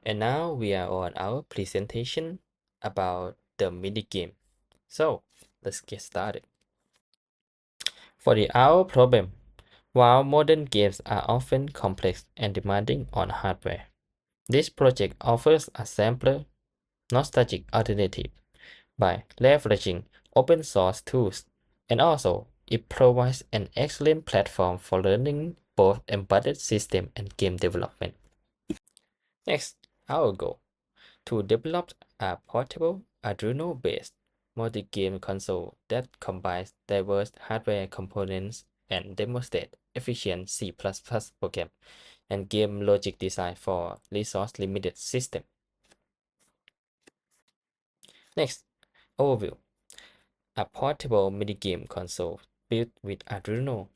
And now we are on our presentation about the mini game. So let's get started. For the hour problem, while modern games are often complex and demanding on hardware, this project offers a simpler, nostalgic alternative by leveraging open source tools, and also it provides an excellent platform for learning both embedded system and game development. Next, our goal to develop a portable Arduino-based multi-game console that combines diverse hardware components and demonstrate efficient C++ program and game logic design for resource-limited system. Next, overview. A portable minigame console built with Arduino,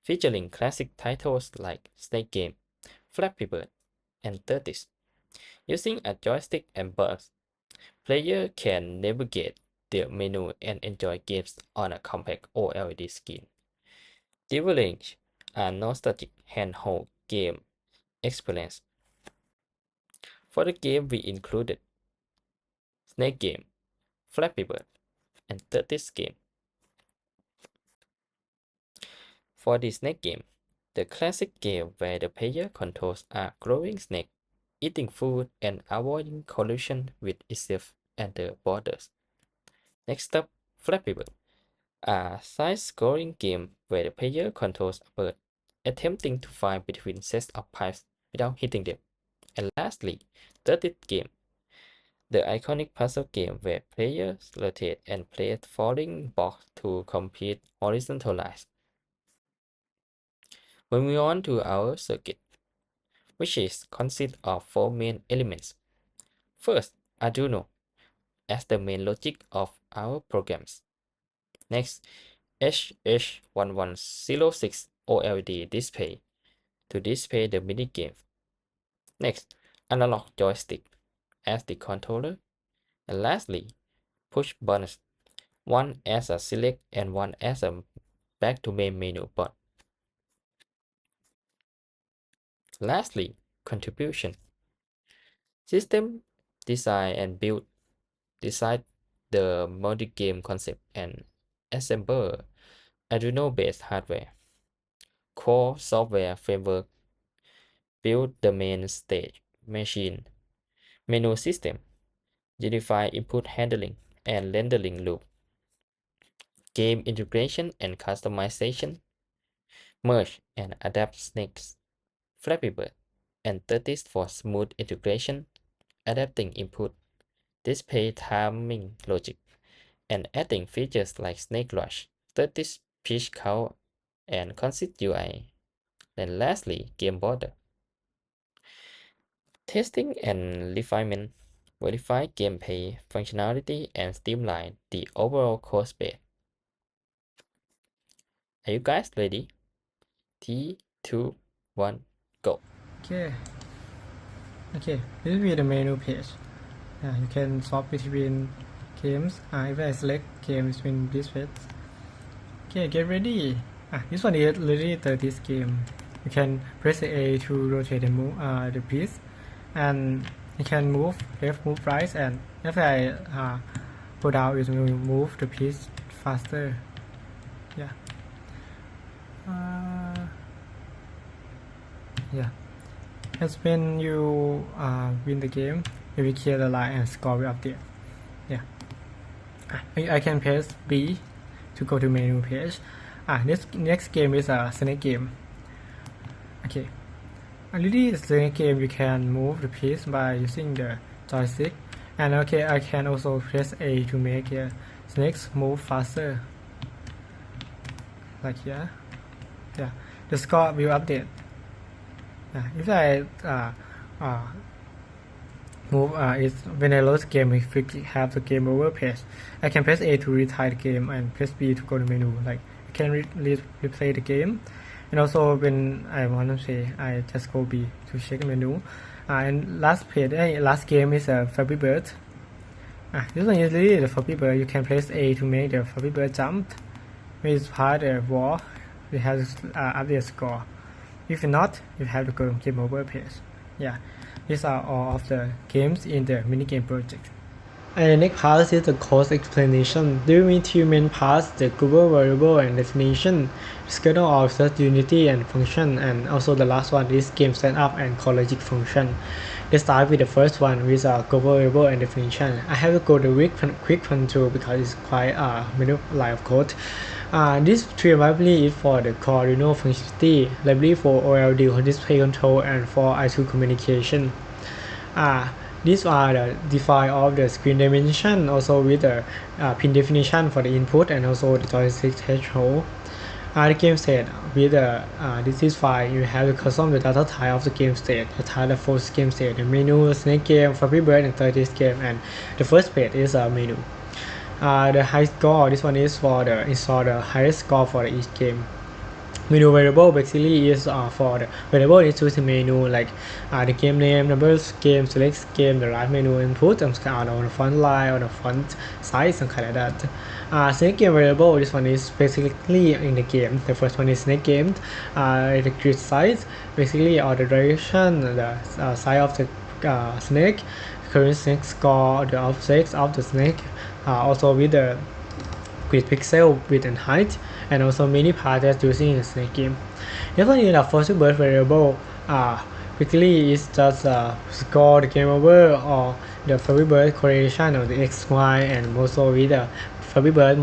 featuring classic titles like Snake Game, Flappy Bird, and Tetris. Using a joystick and buttons, players can navigate the menu and enjoy games on a compact OLED screen, delivering a nostalgic handheld game experience. For the game, we included Snake Game, Flappy Bird, and Tetris Game. For the snake game, the classic game where the player controls a glowing snake, eating food and avoiding collision with itself and the borders. Next up, Flappy Bird, a side-scrolling game where the player controls a bird, attempting to fly between sets of pipes without hitting them. And lastly, Dirty Game, the iconic puzzle game where players rotate and place falling blocks to complete horizontal lines. Moving on to our circuit, which consists of four main elements. First, Arduino as the main logic of our programs. Next, HH1106 OLED display to display the minigame. Next, analog joystick as the controller. And lastly, push buttons, one as a select and one as a back to main menu button. Lastly, contribution. System design and build decide the multi-game concept and assemble Arduino-based hardware. Core software framework build the main stage machine, menu system, unify input handling and rendering loop, game integration and customization, merge and adapt snakes, Flappy Bird, and Tetris for smooth integration, adapting input, display timing logic, and adding features like Snake Rush, Tetris pitch count, and consist UI. And lastly, game border. Testing and refinement verify gameplay functionality and streamline the overall code base. Are you guys ready? 3, 2, 1, go. Okay. This will be the menu page. You can swap between games. If I select games between this page. Okay, get ready. This one is already this game. You can press A to rotate and move the piece, and you can move left, move right, and if I pull down, it will move the piece faster. Yeah. As when you win the game, you will clear the line and score will up there. Yeah. I can press B to go to menu page. This next game is a snake game. Okay. Already the snake game you can move the piece by using the joystick. And okay, I can also press A to make snakes move faster. Like here. Yeah. The score will update. If I move is when I load the game, if we have the game over page, I can press A to retire the game and press B to go to menu. Like I can replay the game, and also when I want to say, I just go B to check the menu. And last game is a Flappy Bird. This one is really the Flappy Bird. You can press A to make the Flappy Bird jump. When it's part of the wall, we have update score. If not, you have to go game over page. Yeah. These are all of the games in the minigame project. And the next part is the code explanation. There will be two main parts: the global variable and definition, schedule of such unity and function, and also the last one is game setup and call logic function. Let's start with the first one, with global variable and definition. I have to go the quick control because it's quite many line of code. This tree library is for the core Arduino functionality, library for OLD display control, and for I2 communication. These are the define of the screen dimension, also with the pin definition for the input and also the joystick threshold. The game state with this is file. You have to custom the data type of the game state, the type of first game state, the menu, snake game, Flappy Bird, and 30 game, and the first page is a menu. The high score, this one is for the install the highest score for each game. Menu variable basically is for the variable is choosing menu like the game name, numbers, game, select game, the right menu input, on the font line, on the font size, something like that. Snake game variable, this one is basically in the game. The first one is snake game, the grid size, basically or the direction, the size of the snake, current snake score, the objects of the snake, also with the grid pixel width and height, and also many parts using the snake game. If I need a Flappy Bird variable, quickly is just score the game over or the Flappy Bird correlation of the x, y, and also with the Flappy Bird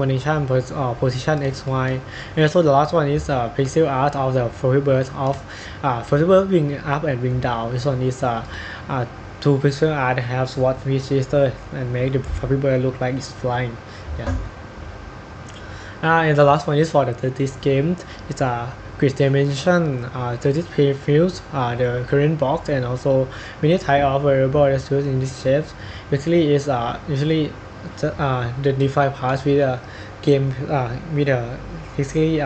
position x, y. And also the last one is pixel art of the Flappy Bird of Flappy Bird wing up and wing down. This one is two pixel art have SWOT register and make the Flappy Bird look like it's flying. Yeah. And the last one is for the 30 game. It's a grid dimension, 30 previews, the current box, and also many type of variable that's used in this shape. Basically, is usually the defined parts with a game with a basically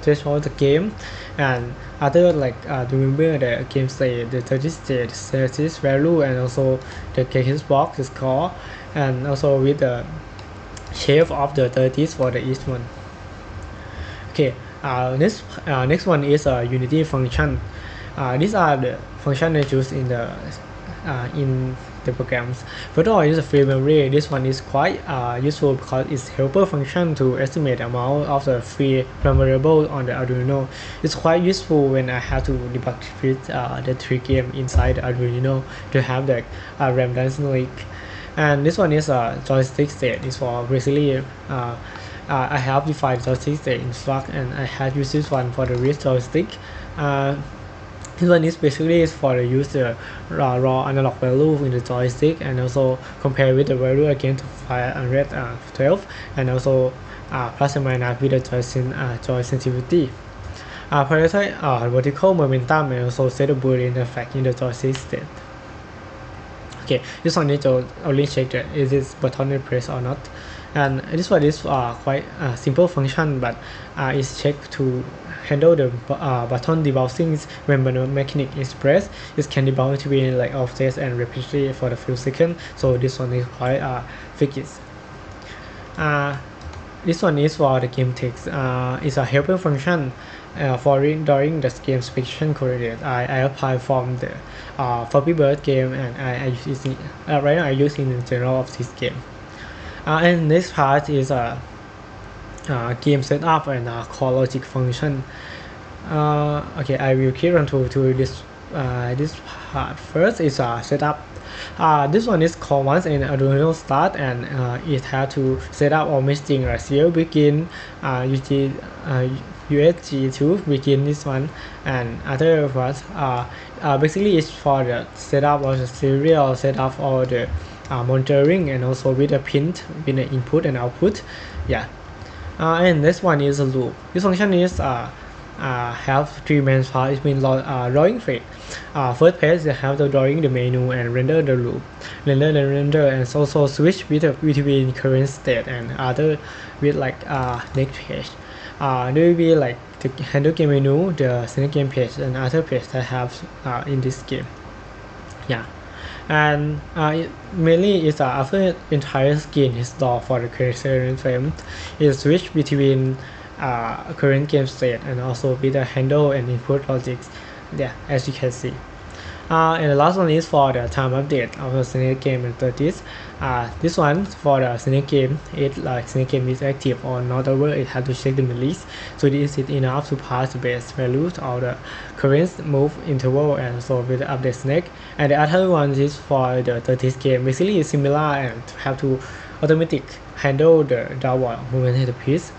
threshold the game, and other like remember the game state, the 30 state, status value, and also the case box, the score, and also with the shape of the 30s for the each one. Okay, next one is a unity function. These are the functions used in the programs. First of all, is a free memory. This one is quite useful because it's helper function to estimate the amount of the free variable on the Arduino. It's quite useful when I have to debug with the 3 game inside the Arduino to have the RAM dynamic. And this one is a joystick state. It's for basically I have defined joystick state in Struct, and I have used this one for the wrist joystick. This one is basically for the user raw analog value in the joystick, and also compare with the value again to 512, and also plus and minus with the joy sensitivity. Prioritize vertical momentum, and also set the Boolean effect in the joystick state. Okay, this one need to only check that is this button pressed or not. And this one is quite a simple function, but it's checked to handle the button debouncing when the mechanic is pressed. It can debounce between like offset and repeatedly for the few seconds. So this one is quite fixed. This one is for the game text. It's a helper function for during the game specification corrected. I apply from the Flappy Bird game, and I use it right now. I use it in general of this game. And this part is a game setup and a call logic function. Okay, I will keep on to this part. First is a setup. This one is called once in Arduino start, and it has to set up all messaging like serial begin, USG to begin this one, and other parts. Basically, it's for the setup of the serial setup or the monitoring, and also with a pin with the input and output. Yeah. And this one is a loop. This function is have 3 main parts. It means drawing phase. First page they have the drawing the menu and render the loop, render, and also switch between current state and other with like next page. There will be like the handle game menu, the snake game page, and other page that have in this game. Yeah. And it mainly is after entire screen is stored for the current frame, it switch between current game state and also with the handle and input logics. Yeah, as you can see. And the last one is for the time update of the Snake game in 30s. This one for the Snake game, it like Snake game is active or not over, it has to check the release. So this is enough to pass the base values of the current move interval and so with the update Snake. And the other one is for the 30s game. Basically it's similar and have to automatic handle the downward movement of the piece.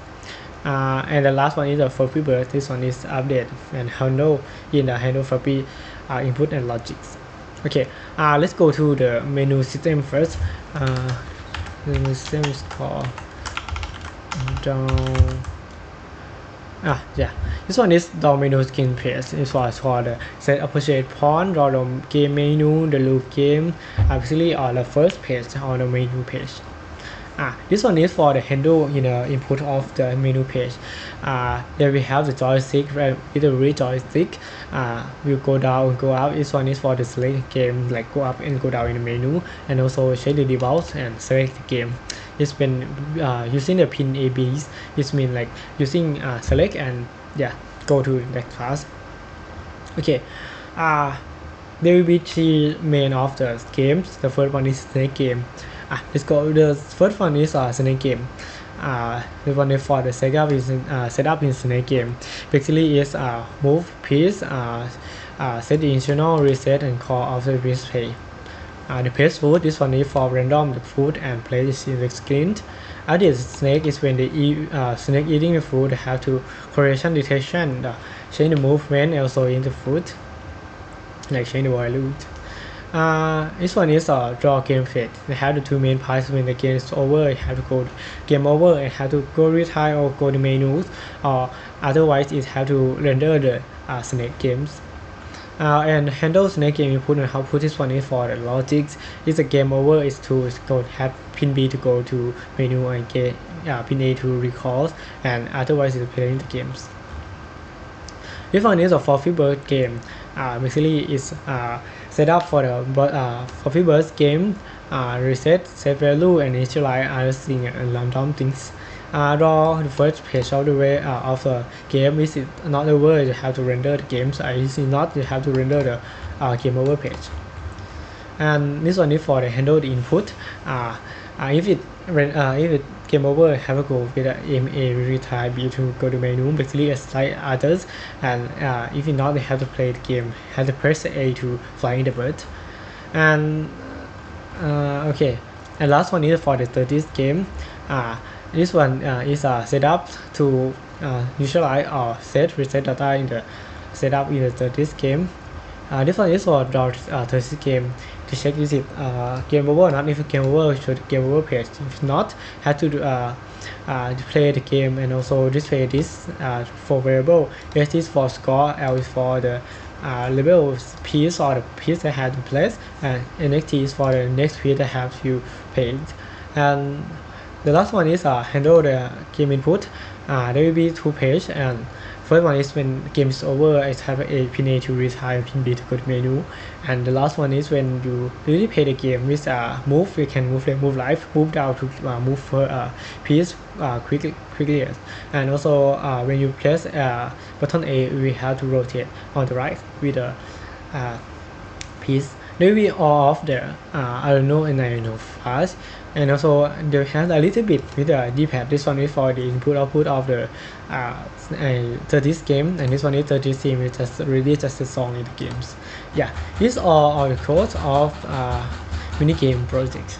And the last one is the Fluffy Bird. This one is update and handle in the handle Fluffy input and logics. Okay, let's go to the menu system first. Menu system is called down. Yeah, this one is the menu skin page. It's for the set appreciate pawn, draw the game menu, the loop game, basically on the first page on the menu page. This one is for the handle in the input of the menu page. Then we have the joystick with the read joystick. Will go down and go up. This one is for the select game, like go up and go down in the menu, and also check the default and select the game. It's been using the pin ABs. This means like using select and go to that class. Okay. There will be three main of the games. The first one is Snake game. Let's go. The first one is Snake game. The one for the setup is setup in Snake game. Basically, is move piece, set the initial, reset, and call of the display. The page food. This one is for random the food and place in the screen. The snake is when the snake eating the food have to correlation detection, change the movement also in the food, like change the value. This one is draw game fate. They have the two main parts. When the game is over, you have to go game over and have to go retry or go to menus, or otherwise it have to render the Snake games. And handle Snake game input and output. This one is for the logics. If the game over, is to go have pin B to go to menu and get pin A to recall, and otherwise it's playing the games. This one is a Fluffy Bird game. Basically it's set up for the Fluffy Bird game, reset, set value, and initialize other things and random things. Draw the first page of the way of the game. Is it not over, you have to render the games. Is it not, you have to render the game over page. And this one is for the handle the input. If it game over, have to go with a MA retry B to go to menu, basically a slide others, and if not, they have to play the game, have to press A to fly in the bird. And okay, and last one is for the 30s game. This one is set up to initialize or set reset data in the setup in the 30s game. This one is for the 30s game to check is it game over or not. If game over, show the game over page. If not, have to play the game and also display this for variable. S is for score, L is for the level piece or the piece that have to place, and NXT is for the next piece that have to play. And the last one is handle the game input. There will be two pages, and first one is when game is over, it have a pin A to retry, pin B to go to menu, and the last one is when you really play the game with move. You can move left, move right, move down to move for piece quickly, and also when you press button A, we have to rotate on the right with the piece. There will be all of the Arduino and Arduino fast, and also they have a little bit with the D-pad. This one is for the input output of the 30s game, and this one is 30s game. It's just really just a song in the games. Yeah, these are all the codes of mini game projects.